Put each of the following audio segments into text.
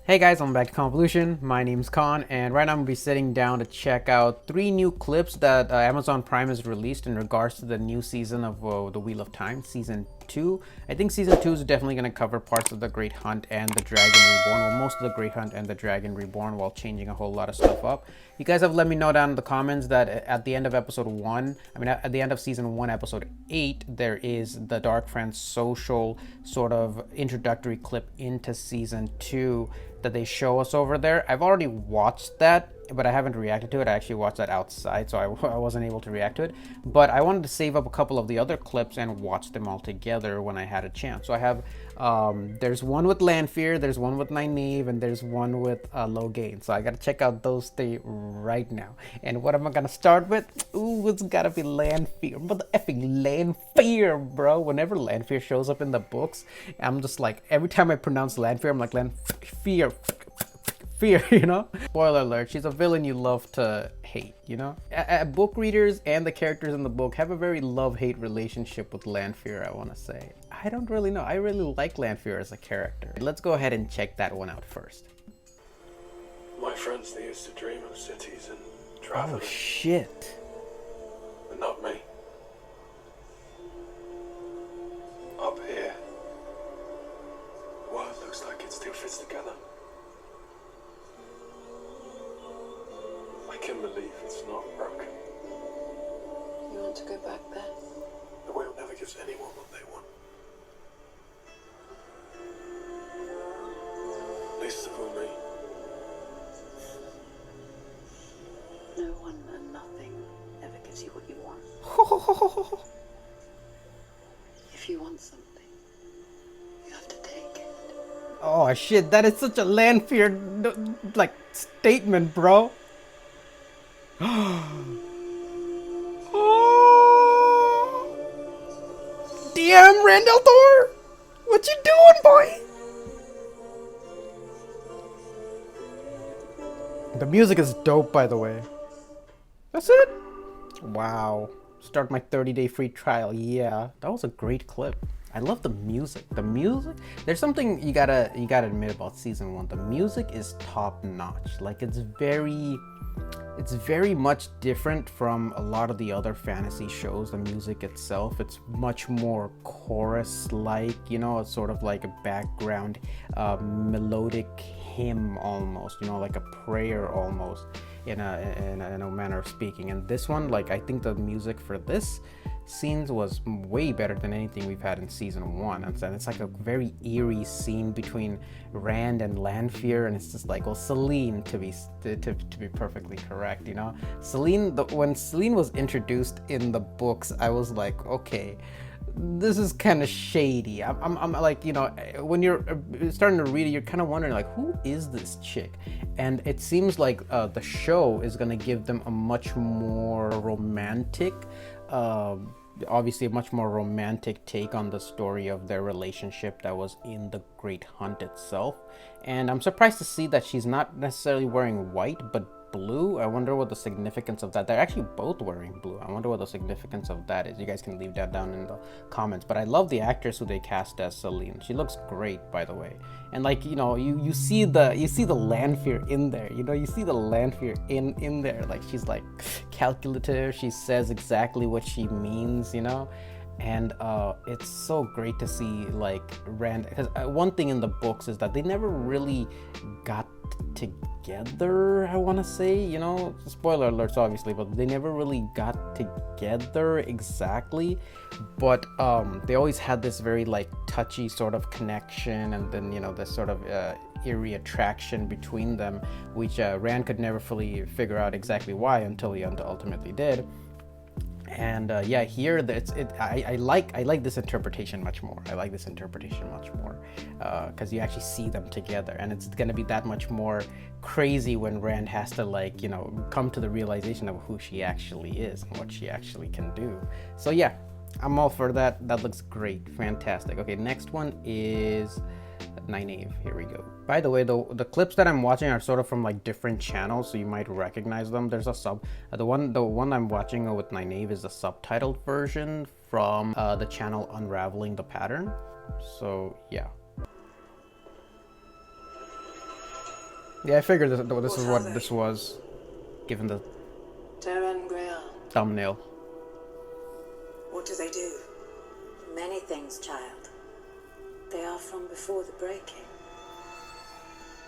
Hey guys, welcome back to Khanvolution. My name's Khan, and right now I'm going to be sitting down to check out 3 new clips that Amazon Prime has released in regards to the new season of The Wheel of Time, Season 2. I think Season 2 is definitely going to cover parts of The Great Hunt and The Dragon Reborn, well, most of The Great Hunt and The Dragon Reborn, while changing a whole lot of stuff up. You guys have let me know down in the comments that at the end of episode 1, at the end of Season 1, episode 8, there is the Dark Friends social sort of introductory clip into Season 2 that they show us over there. I've already watched that, but I haven't reacted to it. I actually watched that outside, so I wasn't able to react to it. But I wanted to save up a couple of the other clips and watch them all together when I had a chance. So I have, there's one with Lanfear, there's one with Nynaeve, and there's one with Logain. So I gotta check out those 3 right now. And what am I gonna start with? Ooh, it's gotta be Lanfear. Mother effing Lanfear, bro. Whenever Lanfear shows up in the books, I'm just like, every time I pronounce Lanfear, I'm like, Lanfear. Fear, you know? Spoiler alert, she's a villain you love to hate, you know? Book readers and the characters in the book have a very love-hate relationship with Lanfear, I want to say. I don't really know. I really like Lanfear as a character. Let's go ahead and check that one out first. My friends, they used to dream of cities and traveling. Oh, shit. But not me. Up here, the world looks like it still fits together. I can believe it's not broken. You want to go back there? The wheel never gives anyone what they want. Least of all me. No one and nothing ever gives you what you want. If you want something, you have to take it. Oh, shit. That is such a Lanfear, like, statement, bro. DM Randall Thor, what you doing, boy? The music is dope, by the way. That's it. Wow. Start my 30-day free trial. Yeah, that was a great clip. I love the music. The music, there's something you gotta admit about season 1. The music is top notch. Like, it's very much different from a lot of the other fantasy shows. The music itself, it's much more chorus-like, you know, it's sort of like a background melodic hymn almost, you know, like a prayer almost, in a manner of speaking. And this one, like, I think the music for this scenes was way better than anything we've had in season 1. And it's like a very eerie scene between Rand and Lanfear, and it's just like, well, Selene, to be perfectly correct, you know, Selene. When Selene was introduced in the books, I was like, okay, this is kind of shady. I'm like, you know, when you're starting to read it, you're kind of wondering, like, who is this chick? And it seems like the show is gonna give them a much more romantic, obviously a much more romantic take on the story of their relationship that was in The Great Hunt itself. And I'm surprised to see that she's not necessarily wearing white, but blue. I wonder what the significance of that. They're actually both wearing blue. I wonder what the significance of that is. You guys can leave that down in the comments. But I love the actress who they cast as Selene. She looks great, by the way. And, like, you know, you see the Lanfear in there. You know, you see the Lanfear in there. Like, she's like calculative. She says exactly what she means, you know. And it's so great to see, like, Rand, because one thing in the books is that they never really got together, I want to say, you know, spoiler alerts obviously, but they never really got together exactly. But they always had this very, like, touchy sort of connection, and then, you know, this sort of eerie attraction between them, which Rand could never fully figure out exactly why until he ultimately did. And yeah, here I like this interpretation much more. I like this interpretation much more because you actually see them together, and it's gonna be that much more crazy when Rand has to, like, you know, come to the realization of who she actually is and what she actually can do. So yeah, I'm all for that. That looks great, fantastic. Okay, next one is Nynaeve. Here we go. By the way, the clips that I'm watching are sort of from, like, different channels, so you might recognize them. There's a the one I'm watching with Nynaeve is the subtitled version from the channel Unraveling the Pattern. So yeah. Yeah, I figured this is What are what they? this was, given the Terran Grail. thumbnail. What do they do? Many things, child. They are from before the breaking.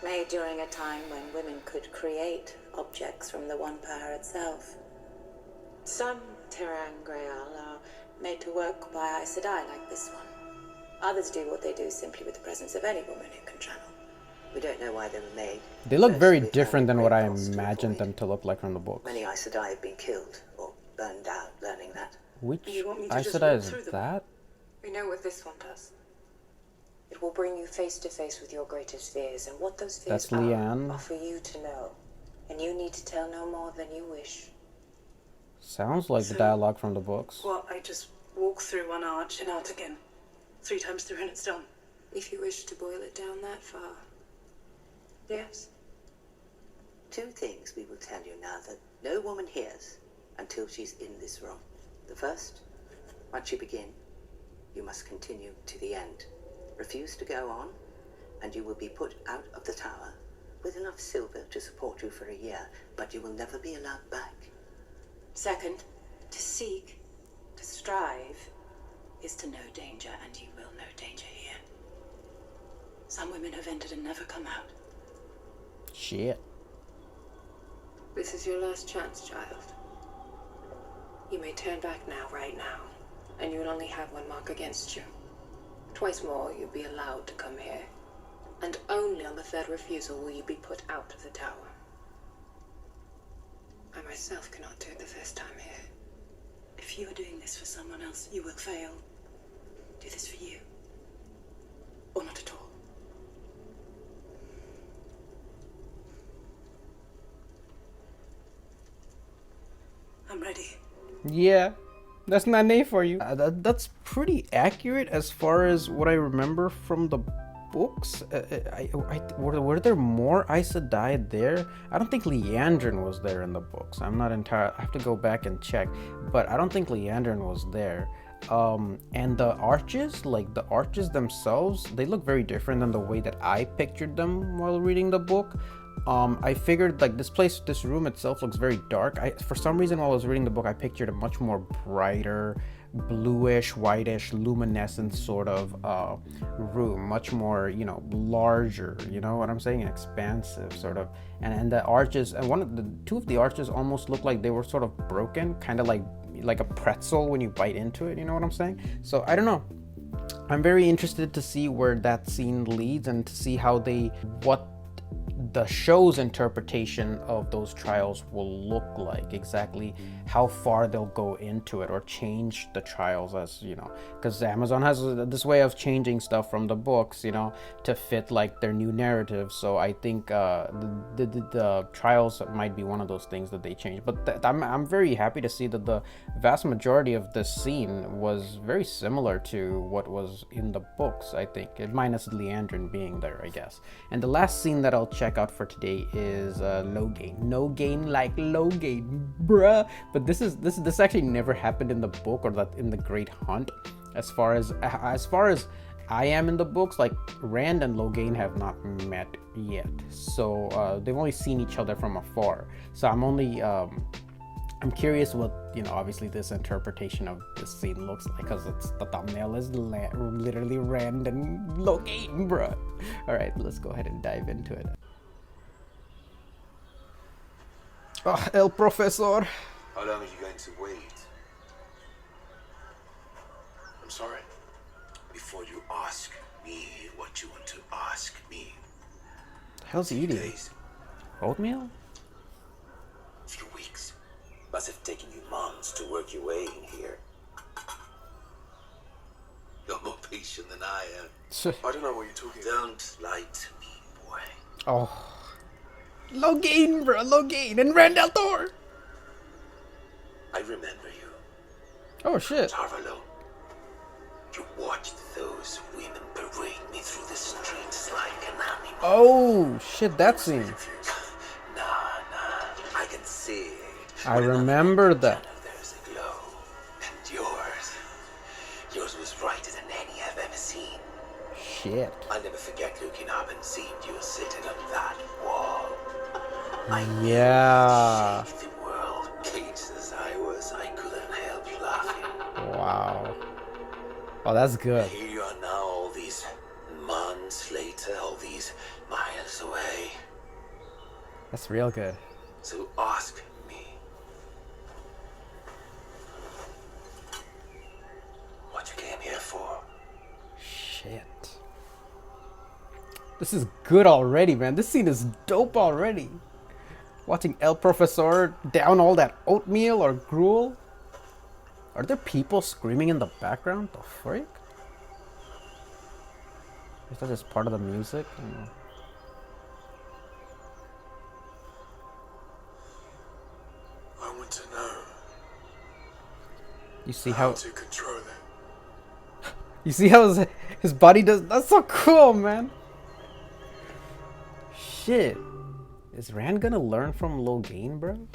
Made during a time when women could create objects from the One Power itself. Some Terran Grail are made to work by Aes Sedai like this one. Others do what they do simply with the presence of any woman who can channel. We don't know why they were made. They look First, very we found different a than great what I loss to imagined avoid. them to look like from the books. Many Aes Sedai have been killed or burned out learning that. Which You want me to I just said walk is through them? that? We know what this one does. It will bring you face to face with your greatest fears, and what those fears That's Leanne. are for you to know. And you need to tell no more than you wish. Sounds like the dialogue from the books. Well, I just walk through one arch and out again. 3 times through and it's done. If you wish to boil it down that far. Yes. 2 things we will tell you now that no woman hears until she's in this room. The first, once you begin, you must continue to the end. Refuse to go on, and you will be put out of the tower with enough silver to support you for a year, but you will never be allowed back. Second, to seek, to strive, is to know danger, and you will know danger here. Some women have entered and never come out. Shit. This is your last chance, child. You may turn back now, right now, and you will only have one mark against you. Twice more you'll be allowed to come here, and only on the 3rd refusal will you be put out of the tower. I myself cannot do it the first time here. If you are doing this for someone else, you will fail. Do this for you, or not at all. I'm ready. Yeah, that's Nynaeve for you. That's pretty accurate as far as what I remember from the books. Were there more Aes Sedai there? I don't think Leandrin was there in the books. I'm not entirely. I have to go back and check, but I don't think Leandrin was there. And the arches, like the arches themselves, they look very different than the way that I pictured them while reading the book. I figured like this room itself looks very dark. For some reason while I was reading the book, I pictured a much more brighter, bluish, whitish, luminescent sort of room, much more, larger, you know what I'm saying, expansive sort of. And the arches, and 2 of the arches almost looked like they were sort of broken, kind of like a pretzel when you bite into it, you know what I'm saying? So I don't know. I'm very interested to see where that scene leads and to see what the show's interpretation of those trials will look like, exactly how far they'll go into it or change the trials, as because Amazon has this way of changing stuff from the books, to fit like their new narrative. So I think the trials might be one of those things that they change. But I'm very happy to see that the vast majority of this scene was very similar to what was in the books, I think, minus Leandrin being there, I guess. And the last scene that I'll check out for today is Logain. No gain like Logain, bruh. But this actually never happened in the book or that in the Great Hunt. As far as I am in the books, like Rand and Logain have not met yet. So they've only seen each other from afar. So I'm curious what, obviously this interpretation of this scene looks like, because the thumbnail is literally Rand and Logain, bruh. All right, let's go ahead and dive into it. Oh, El Profesor. How long are you going to wait? I'm sorry. Before you ask me what you want to ask me. The hell's he eating? Days, Oatmeal? few weeks. Must have taken you months to work your way in here. You're more patient than I am. I don't know what you're talking about. Don't lie to me, boy. Oh. Logain, bro. Logain and Randall Thor. I remember you, Oh, shit. Tarvalo. You watched those women parade me through the streets like an animal. Oh, shit, that scene. Nah, I can see. I remember that. There's a glow. And yours was brighter than any I've ever seen. Shit. I'll never forget looking up and seeing you sitting on that wall. Yeah. Shake the world. Caged as I was, I couldn't help laughing. Wow. Oh, that's good. Here you are now, all these months later, all these miles away. That's real good. So ask me what you came here for. Shit. This is good already, man. This scene is dope already. Watching El Professor down all that oatmeal or gruel. Are there people screaming in the background? The freak? Is that just part of the music? I don't know. I want to know You see how how to control it. you see how his body does. That's so cool, man. Shit. Is Rand gonna learn from Logain, bro?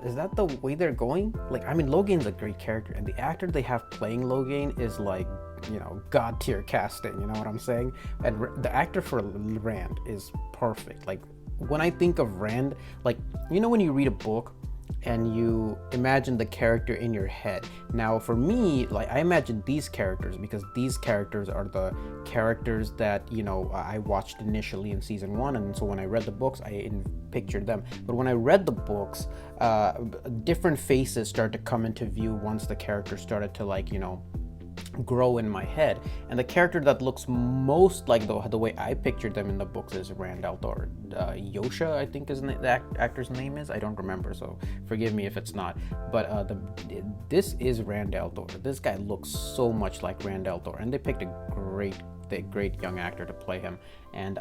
Is that the way they're going? Like, I mean, Logain's a great character, and the actor they have playing Logain is like, you know, god tier casting. You know what I'm saying? And the actor for Rand is perfect. Like, when I think of Rand, like, you know, when you read a book and you imagine the character in your head. Now, for me, like, I imagine these characters because these characters are the characters that, you know, I watched initially in season 1, and so when I read the books, I pictured them. But when I read the books, different faces started to come into view once the characters started to, like, you know, grow in my head. And the character that looks most like the way I pictured them in the books is Rand al'Thor. Yosha, I think is the actor's name is. I don't remember, so forgive me if it's not. But this is Rand al'Thor. This guy looks so much like Rand al'Thor, and they picked a great young actor to play him. And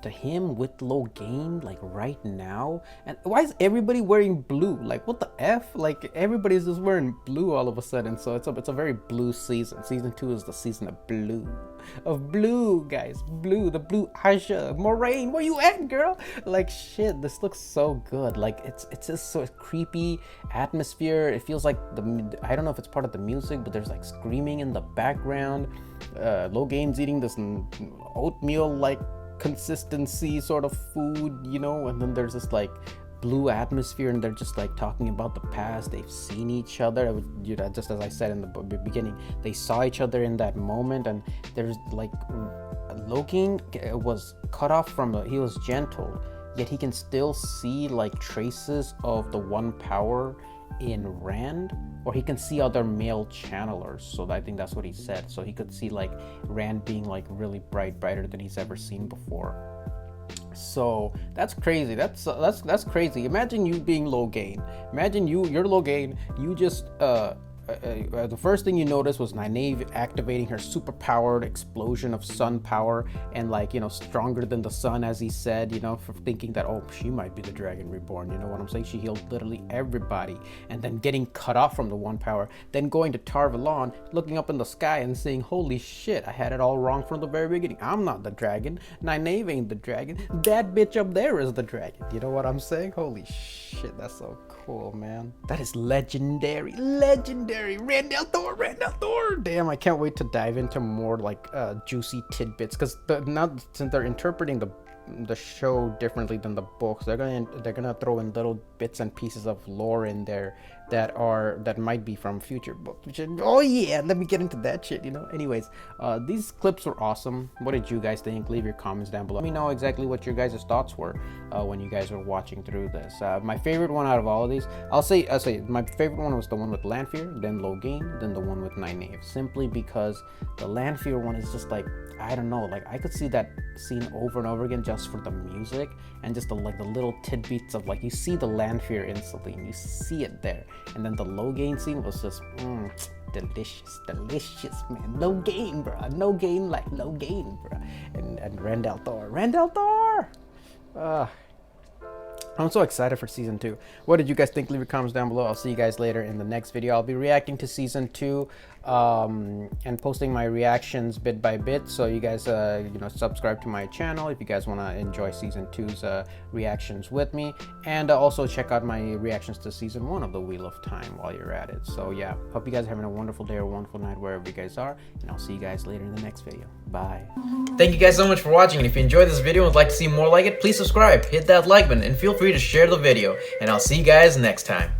to him with Logain, like, right now, and why is everybody wearing blue? Like, what the F? Like, everybody's just wearing blue all of a sudden. So it's a very blue season. Season 2 is the season of blue, guys. Blue, the blue Aisha, Moraine, where you at, girl? Like, shit, this looks so good. Like, it's just so creepy atmosphere. It feels like I don't know if it's part of the music, but there's like screaming in the background. Logain's eating this oatmeal like consistency sort of food, you know, and then there's this like blue atmosphere, and they're just like talking about the past. They've seen each other, you know, just as I said in the beginning, they saw each other in that moment. And there's like Logain was cut off from he was gentle, yet he can still see like traces of the one power in Rand, or he can see other male channelers. So I think that's what he said. So he could see like Rand being like really brighter than he's ever seen before. So that's crazy. That's crazy. Imagine you being Logain. Imagine you're Logain. You just the first thing you noticed was Nynaeve activating her super-powered explosion of sun power, and like, you know, stronger than the sun, as he said, you know, for thinking that, oh, she might be the Dragon Reborn, you know what I'm saying? She healed literally everybody, and then getting cut off from the one power, then going to Tar Valon, looking up in the sky and saying, holy shit, I had it all wrong from the very beginning. I'm not the dragon. Nynaeve ain't the dragon. That bitch up there is the dragon. You know what I'm saying? Holy shit, that's so cool, man. That is legendary. Rand al'Thor. Damn, I can't wait to dive into more like juicy tidbits, because now since they're interpreting the show differently than the books, they're gonna throw in little bits and pieces of lore in there that might be from future books. Oh yeah, let me get into that shit, you know. Anyways, these clips were awesome. What did you guys think? Leave your comments down below. Let me know exactly what your guys' thoughts were when you guys were watching through this. My favorite one out of all of these, I'll say my favorite one was the one with Lanfear, then Logain, then the one with Nynaeve. Simply because the Lanfear one is just like, I don't know, like I could see that scene over and over again just for the music and just the little tidbits of, like, you see the Lanfear in Selene, you see it there, and then the Logain scene was just delicious, man. Logain, bro. No gain like Logain, bro. And Rand al'Thor. I'm so excited for season 2. What did you guys think? Leave your comments down below. I'll see you guys later in the next video. I'll be reacting to season 2 and posting my reactions bit by bit. So you guys, you know, subscribe to my channel if you guys want to enjoy season 2's reactions with me, and also check out my reactions to season 1 of The Wheel of Time while you're at it. So yeah, hope you guys are having a wonderful day or a wonderful night wherever you guys are, and I'll see you guys later in the next video. Bye. Thank you guys so much for watching, and if you enjoyed this video and would like to see more like it, please subscribe, hit that like button, and feel free to share the video, and I'll see you guys next time.